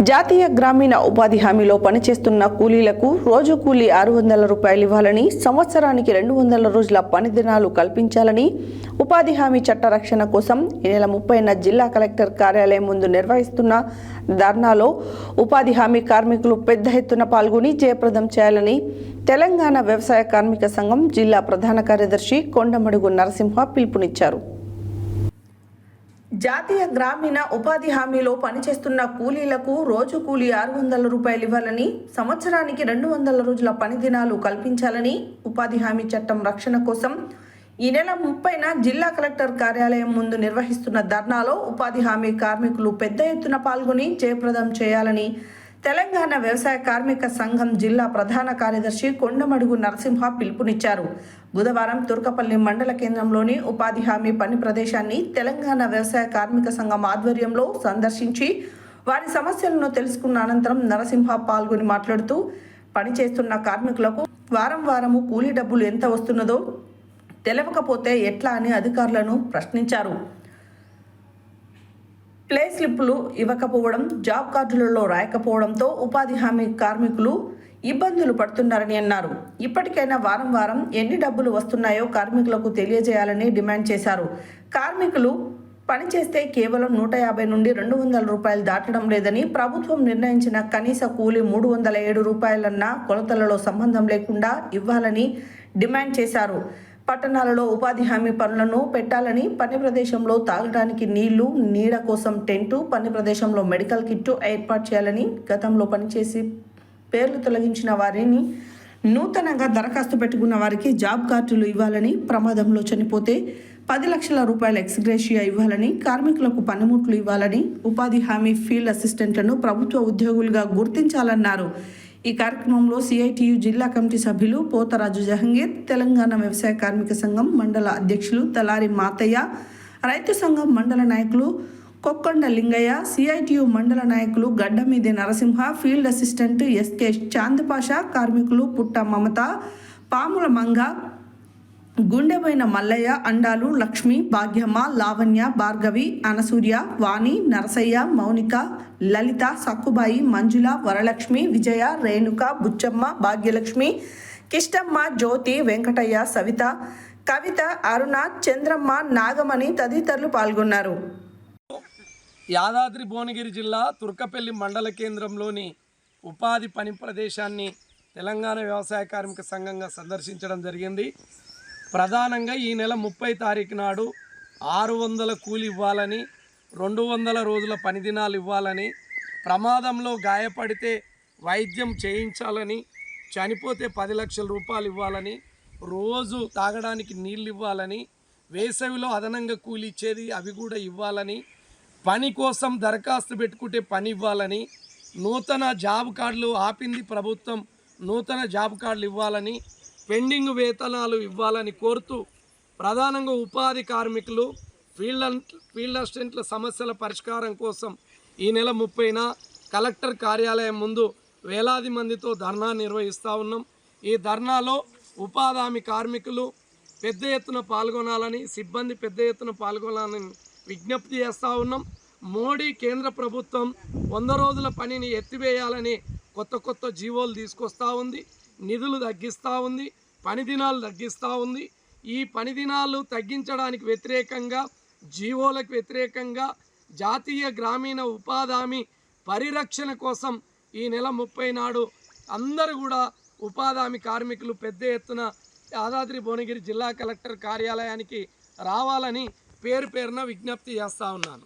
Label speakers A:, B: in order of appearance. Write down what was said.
A: జాతీయ గ్రామీణ ఉపాధి హామీలో పనిచేస్తున్న కూలీలకు రోజు కూలీ 600 రూపాయలు ఇవ్వాలని, సంవత్సరానికి 200 రోజుల పని దినాలు కల్పించాలని ఉపాధి హామీ చట్ట రక్షణ కోసం ఈ నెల 30న జిల్లా కలెక్టర్ కార్యాలయం ముందు నిర్వహిస్తున్న ధర్నాలో ఉపాధి హామీ కార్మికులు పెద్ద ఎత్తున పాల్గొని జయప్రదం చేయాలని తెలంగాణ వ్యవసాయ కార్మిక సంఘం జిల్లా ప్రధాన కార్యదర్శి కొండమడుగు నరసింహ పిలుపునిచ్చారు. జాతీయ గ్రామీణ ఉపాధి హామీలో పనిచేస్తున్న కూలీలకు రోజు కూలీ 600 రూపాయలు ఇవ్వాలని, సంవత్సరానికి 200 రోజుల పని దినాలు కల్పించాలని ఉపాధి హామీ చట్టం రక్షణ కోసం ఈ నెల 30న జిల్లా కలెక్టర్ కార్యాలయం ముందు నిర్వహిస్తున్న ధర్నాలో ఉపాధి హామీ కార్మికులు పెద్ద ఎత్తున పాల్గొని జయప్రదం చేయాలని తెలంగాణ వ్యవసాయ కార్మిక సంఘం జిల్లా ప్రధాన కార్యదర్శి కొండమడుగు నరసింహ పిలుపునిచ్చారు. బుధవారం తుర్కపల్లి మండల కేంద్రంలోని ఉపాధి హామీ పని ప్రదేశాన్ని తెలంగాణ వ్యవసాయ కార్మిక సంఘం ఆధ్వర్యంలో సందర్శించి వారి సమస్యలను తెలుసుకున్న అనంతరం నరసింహ పాల్గొని మాట్లాడుతూ పనిచేస్తున్న కార్మికులకు వారము కూలీ డబ్బులు ఎంత వస్తున్నదో తెలియకపోతే ఎట్లా అని అధికారులను ప్రశ్నించారు. ప్లే స్లిప్పులు ఇవ్వకపోవడం, జాబ్ కార్డులలో రాయకపోవడంతో ఉపాధి హామీ కార్మికులు ఇబ్బందులు పడుతున్నారని అన్నారు. ఇప్పటికైనా వారం ఎన్ని డబ్బులు వస్తున్నాయో కార్మికులకు తెలియజేయాలని డిమాండ్ చేశారు. కార్మికులు పనిచేస్తే కేవలం 150 నుండి 200 రూపాయలు దాటడం లేదని, ప్రభుత్వం నిర్ణయించిన కనీస కూలీ 307 రూపాయలన్న కొలతలలో సంబంధం లేకుండా ఇవ్వాలని డిమాండ్ చేశారు. పట్టణాలలో ఉపాధి హామీ పనులను పెట్టాలని, పని ప్రదేశంలో తాగడానికి నీళ్లు, నీడ కోసం టెంటు, పని ప్రదేశంలో మెడికల్ కిట్టు ఏర్పాటు చేయాలని, గతంలో పనిచేసి పేర్లు తొలగించిన వారిని నూతనంగా దరఖాస్తు పెట్టుకున్న వారికి జాబ్ కార్డులు ఇవ్వాలని, ప్రమాదంలో చనిపోతే 10 లక్షల రూపాయల ఎక్స్గ్రేషియా ఇవ్వాలని, కార్మికులకు పనిముట్లు ఇవ్వాలని, ఉపాధి హామీ ఫీల్డ్ అసిస్టెంట్లను ప్రభుత్వ ఉద్యోగులుగా గుర్తించాలన్నారు. ఈ కార్యక్రమంలో సిఐటియు జిల్లా కమిటీ సభ్యులు పోతరాజు జహంగీర్, తెలంగాణ వ్యవసాయ కార్మిక సంఘం మండల అధ్యక్షులు తలారి మాతయ్య, రైతు సంఘం మండల నాయకులు కొక్కొండ లింగయ్య, సిఐటియు మండల నాయకులు గడ్డమీది నరసింహ, ఫీల్డ్ అసిస్టెంట్ ఎస్కే చాందపాషా, కార్మికులు పుట్ట మమత, పాముల మంగ, గుండెబోయిన మల్లయ్య, అండాలు, లక్ష్మి, భాగ్యమ్మ, లావణ్య, భార్గవి, అనసూర్య, వాణి, నరసయ్య, మౌనిక, లలిత, సక్కుబాయి, మంజుల, వరలక్ష్మి, విజయ, రేణుక, బుచ్చమ్మ, భాగ్యలక్ష్మి, కిష్టమ్మ, జ్యోతి, వెంకటయ్య, సవిత, కవిత, అరుణ, చంద్రమ్మ, నాగమణి తదితరులు పాల్గొన్నారు.
B: యాదాద్రి భువనగిరి జిల్లా తుర్కపల్లి మండల కేంద్రంలోని ఉపాధి పని ప్రదేశాన్ని తెలంగాణ వ్యవసాయ కార్మిక సంఘంగా సందర్శించడం జరిగింది. ప్రధానంగా ఈ నెల 30 తారీఖు నాడు 600 కూలి ఇవ్వాలని, 200 రోజుల పని దినాలు ఇవ్వాలని, ప్రమాదంలో గాయపడితే వైద్యం చేయించాలని, చనిపోతే 10 లక్షల రూపాయలు ఇవ్వాలని, రోజు తాగడానికి నీళ్ళు ఇవ్వాలని, వేసవిలో అదనంగా కూలి ఇచ్చేది అవి కూడా ఇవ్వాలని, పని కోసం దరఖాస్తు పెట్టుకుంటే పని ఇవ్వాలని, నూతన జాబ్ కార్డులు ఆపింది ప్రభుత్వం, నూతన జాబ్ కార్డులు ఇవ్వాలని, పెండింగ్ వేతనాలు ఇవ్వాలని కోరుతూ ప్రధానంగా ఉపాధి కార్మికులు, ఫీల్డ్ అసిస్టెంట్ల సమస్యల పరిష్కారం కోసం ఈ నెల 30న కలెక్టర్ కార్యాలయం ముందు వేలాది మందితో ధర్నా నిర్వహిస్తూ ఉన్నాం. ఈ ధర్నాలో ఉపాధి హామీ కార్మికులు పెద్ద ఎత్తున పాల్గొనాలని, సిబ్బంది పెద్ద ఎత్తున పాల్గొనాలని విజ్ఞప్తి చేస్తూ ఉన్నాం. మోడీ కేంద్ర ప్రభుత్వం 100 రోజుల పనిని ఎత్తివేయాలని కొత్త జీవోలు తీసుకొస్తూ ఉంది, నిధులు తగ్గిస్తూ ఉంది, పని దినాలు తగ్గిస్తూ ఉంది. ఈ పని దినాలు తగ్గించడానికి వ్యతిరేకంగా, జీవోలకు వ్యతిరేకంగా జాతీయ గ్రామీణ ఉపాధి హామీ పరిరక్షణ కోసం ఈ నెల 30 నాడు అందరూ కూడా ఉపాధి హామీ కార్మికులు పెద్ద ఎత్తున యాదాద్రి భువనగిరి జిల్లా కలెక్టర్ కార్యాలయానికి రావాలని పేరున విజ్ఞప్తి చేస్తూ ఉన్నాను.